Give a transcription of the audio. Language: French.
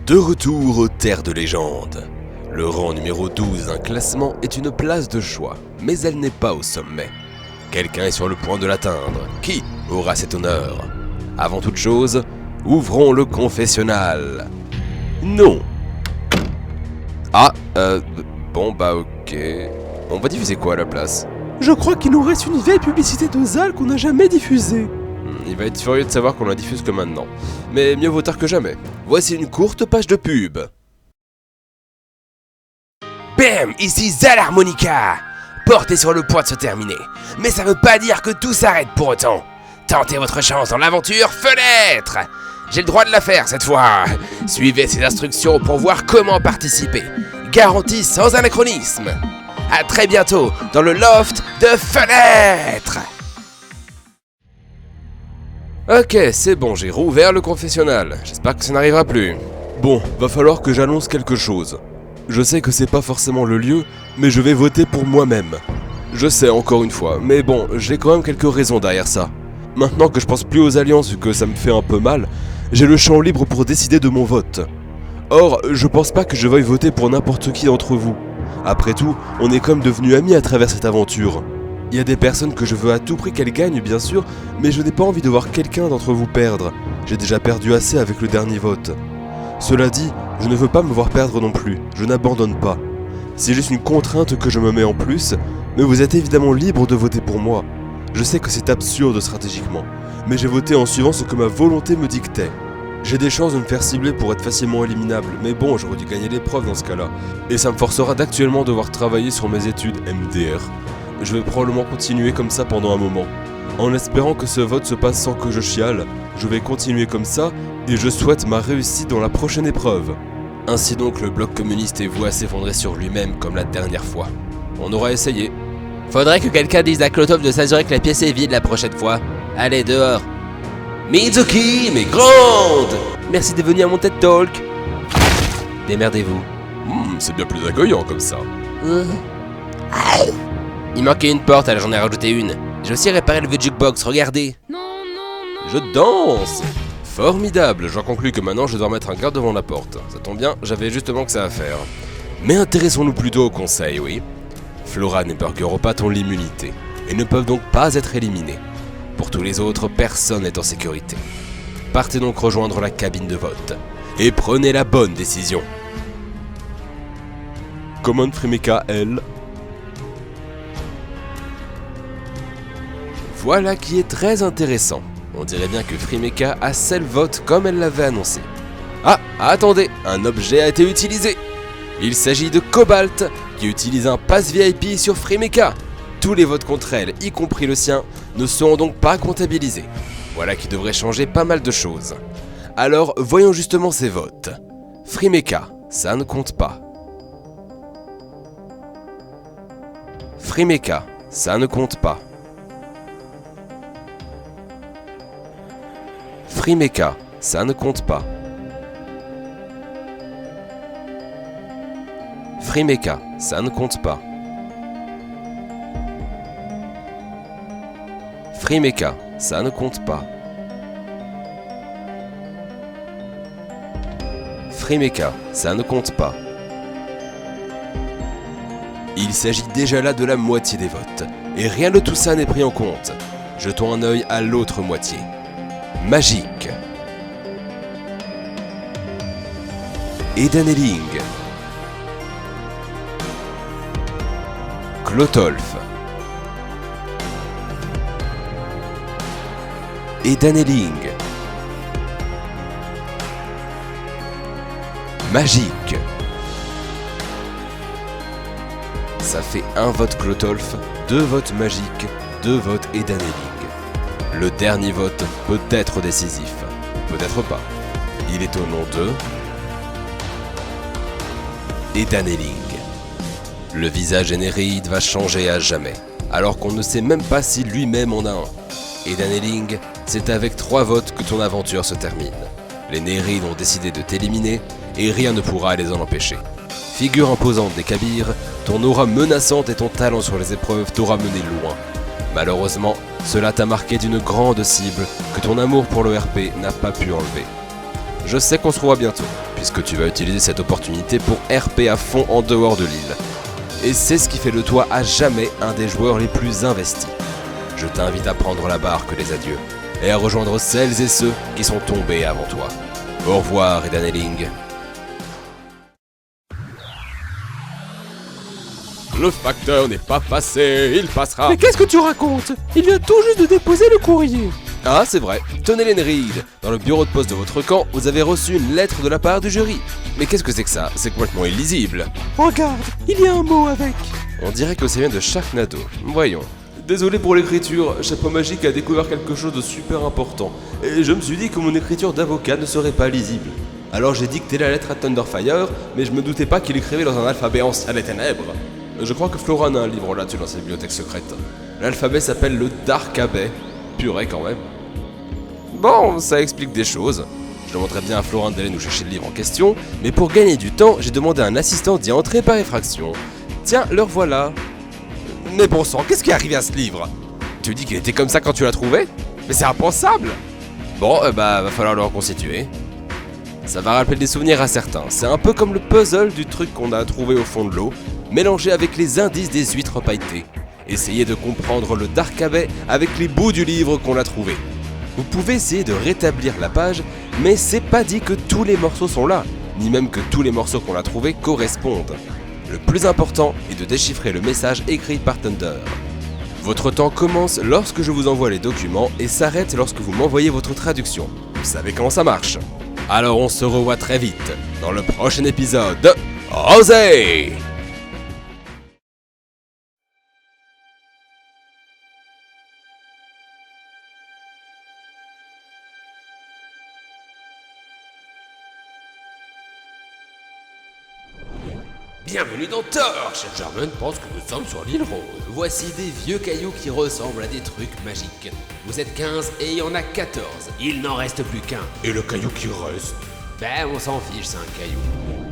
De retour aux terres de légende. Le rang numéro 12 d'un classement est une place de choix, mais elle n'est pas au sommet. Quelqu'un est sur le point de l'atteindre. Qui aura cet honneur? Avant toute chose, ouvrons le confessionnal. Non. Bon bah ok. On va diffuser quoi à la place? Je crois qu'il nous reste une vieille publicité de Zal qu'on n'a jamais diffusée. Il va être furieux de savoir qu'on la diffuse que maintenant. Mais mieux vaut tard que jamais. Voici une courte page de pub. Bam! Ici Zal Harmonica! Porte est sur le point de se terminer. Mais ça veut pas dire que tout s'arrête pour autant. Tentez votre chance dans l'aventure Fenêtre! J'ai le droit de la faire cette fois. Suivez ces instructions pour voir comment participer. Garantie sans anachronisme. A très bientôt dans le loft de Fenêtre! Ok, c'est bon, j'ai rouvert le confessionnal. J'espère que ça n'arrivera plus. Bon, va falloir que j'annonce quelque chose. Je sais que c'est pas forcément le lieu, mais je vais voter pour moi-même. Je sais, encore une fois, mais bon, j'ai quand même quelques raisons derrière ça. Maintenant que je pense plus aux alliances vu que ça me fait un peu mal, j'ai le champ libre pour décider de mon vote. Or, je pense pas que je veuille voter pour n'importe qui d'entre vous. Après tout, on est comme devenus amis à travers cette aventure. Il y a des personnes que je veux à tout prix qu'elles gagnent, bien sûr, mais je n'ai pas envie de voir quelqu'un d'entre vous perdre. J'ai déjà perdu assez avec le dernier vote. Cela dit, je ne veux pas me voir perdre non plus, je n'abandonne pas. C'est juste une contrainte que je me mets en plus, mais vous êtes évidemment libre de voter pour moi. Je sais que c'est absurde stratégiquement, mais j'ai voté en suivant ce que ma volonté me dictait. J'ai des chances de me faire cibler pour être facilement éliminable, mais bon, j'aurais dû gagner l'épreuve dans ce cas-là. Et ça me forcera d'actuellement devoir travailler sur mes études MDR. Je vais probablement continuer comme ça pendant un moment. En espérant que ce vote se passe sans que je chiale, je vais continuer comme ça et je souhaite ma réussite dans la prochaine épreuve. Ainsi donc le bloc communiste est voué à s'effondrer sur lui-même comme la dernière fois. On aura essayé. Faudrait que quelqu'un dise à Klotov de s'assurer que la pièce est vide la prochaine fois. Allez, dehors. Mizuki, mais grande! Merci de venir à mon TED Talk. Démerdez-vous. C'est bien plus accueillant comme ça. Il manquait une porte, alors j'en ai rajouté une. J'ai aussi réparé le vieux jukebox, regardez. Je danse! Formidable, j'en conclus que maintenant je dois mettre un garde devant la porte. Ça tombe bien, j'avais justement que ça à faire. Mais intéressons-nous plutôt au conseil, oui. Floran et Burgeropat ont l'immunité, et ne peuvent donc pas être éliminés. Pour tous les autres, personne n'est en sécurité. Partez donc rejoindre la cabine de vote, et prenez la bonne décision. Commande Frimeka, elle. Voilà qui est très intéressant. On dirait bien que Frimeka a scellé le vote comme elle l'avait annoncé. Ah, attendez, un objet a été utilisé. Il s'agit de Cobalt, qui utilise un pass VIP sur Frimeka. Tous les votes contre elle, y compris le sien, ne seront donc pas comptabilisés. Voilà qui devrait changer pas mal de choses. Alors, voyons justement ces votes. Frimeka, ça ne compte pas. Frimeka, ça ne compte pas. Frimeka, ça ne compte pas. Frimeka, ça ne compte pas. Frimeka, ça ne compte pas. Frimeka, ça ne compte pas. Il s'agit déjà là de la moitié des votes, et rien de tout ça n'est pris en compte. Jetons un œil à l'autre moitié. Magique. Edaneling. Klotolf. Edaneling. Magique. Ça fait un vote Klotolf, 2 votes Magique, 2 votes Edaneling. Le dernier vote peut être décisif, peut-être pas. Il est au nom de Edaneling. Le visage Énéréide va changer à jamais, alors qu'on ne sait même pas si lui-même en a un. Edaneling, c'est avec 3 votes que ton aventure se termine. Les Néréides ont décidé de t'éliminer, et rien ne pourra les en empêcher. Figure imposante des Kabyres, ton aura menaçante et ton talent sur les épreuves t'aura mené loin. Malheureusement, cela t'a marqué d'une grande cible que ton amour pour le RP n'a pas pu enlever. Je sais qu'on se revoit bientôt, puisque tu vas utiliser cette opportunité pour RP à fond en dehors de l'île. Et c'est ce qui fait de toi à jamais un des joueurs les plus investis. Je t'invite à prendre la barque des adieux, et à rejoindre celles et ceux qui sont tombés avant toi. Au revoir, Edan Elling. Le facteur n'est pas passé, il passera. Mais qu'est-ce que tu racontes? Il vient tout juste de déposer le courrier. Ah, c'est vrai. Tenez Lenrid, dans le bureau de poste de votre camp, vous avez reçu une lettre de la part du jury. Mais qu'est-ce que c'est que ça? C'est complètement illisible. Regarde, il y a un mot avec. On dirait que ça vient de Sharknado. Voyons. Désolé pour l'écriture, Chapeau Magique a découvert quelque chose de super important. Et je me suis dit que mon écriture d'avocat ne serait pas lisible. Alors j'ai dicté la lettre à Thunderfire, mais je me doutais pas qu'il écrivait dans un alphabet ancien des ténèbres. Je crois que Floran a un livre là-dessus dans sa bibliothèque secrète. L'alphabet s'appelle le Darkabet. Purée quand même. Bon, ça explique des choses. Je demanderais bien à Floran d'aller nous chercher le livre en question, mais pour gagner du temps, j'ai demandé à un assistant d'y entrer par effraction. Tiens, le revoilà. Mais bon sang, qu'est-ce qui est arrivé à ce livre? Tu dis qu'il était comme ça quand tu l'as trouvé? Mais c'est impensable! Bon, va falloir le reconstituer. Ça va rappeler des souvenirs à certains. C'est un peu comme le puzzle du truc qu'on a trouvé au fond de l'eau, mélangé avec les indices des huîtres pailletées. Essayez de comprendre le Darkabet avec les bouts du livre qu'on a trouvé. Vous pouvez essayer de rétablir la page, mais c'est pas dit que tous les morceaux sont là, ni même que tous les morceaux qu'on a trouvés correspondent. Le plus important est de déchiffrer le message écrit par Thunder. Votre temps commence lorsque je vous envoie les documents et s'arrête lorsque vous m'envoyez votre traduction. Vous savez comment ça marche. Alors on se revoit très vite dans le prochain épisode de Rosé! Bienvenue dans Thor. Chef Germain pense que nous sommes sur l'île Rose. Voici des vieux cailloux qui ressemblent à des trucs magiques. Vous êtes 15 et il y en a 14. Il n'en reste plus qu'un. Et le caillou qui reste? Ben, on s'en fiche, c'est un caillou.